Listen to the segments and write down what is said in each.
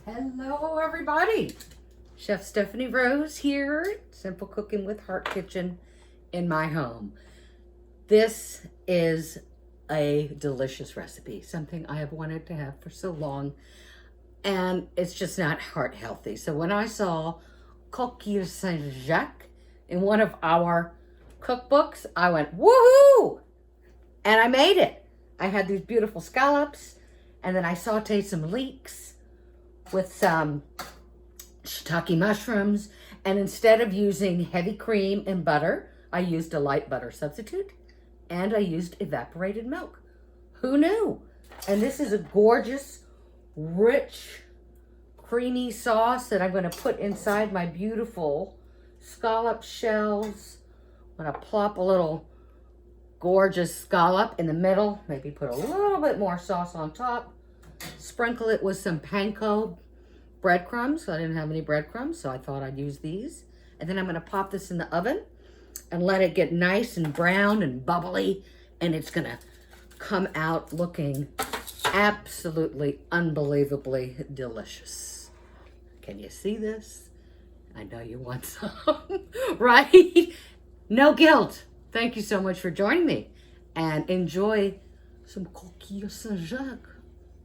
Hello everybody, Chef Stephanie Rose here, Simple Cooking with Heart Kitchen in my home. This is a delicious recipe, something I have wanted to have for so long, and it's just not heart healthy. So when I saw Coquilles Jacques in one of our cookbooks, I went, woohoo! And I made it. I had these beautiful scallops, and then I sauteed some leeks with some shiitake mushrooms, and instead of using heavy cream and butter, I used a light butter substitute, and I used evaporated milk. Who knew? And this is a gorgeous, rich, creamy sauce that I'm going to put inside my beautiful scallop shells. I'm going to plop a little gorgeous scallop in the middle, maybe put a little bit more sauce on top. Sprinkle it with some panko breadcrumbs. I didn't have any breadcrumbs, so I thought I'd use these. And then I'm going to pop this in the oven and let it get nice and brown and bubbly. And it's going to come out looking absolutely unbelievably delicious. Can you see this? I know you want some, right? No guilt. Thank you so much for joining me. And enjoy some Coquilles Saint-Jacques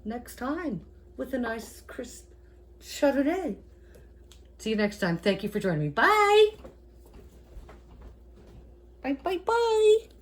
next time with a nice crisp Chardonnay. See you next time. Thank you for joining me. Bye. Bye, bye, bye.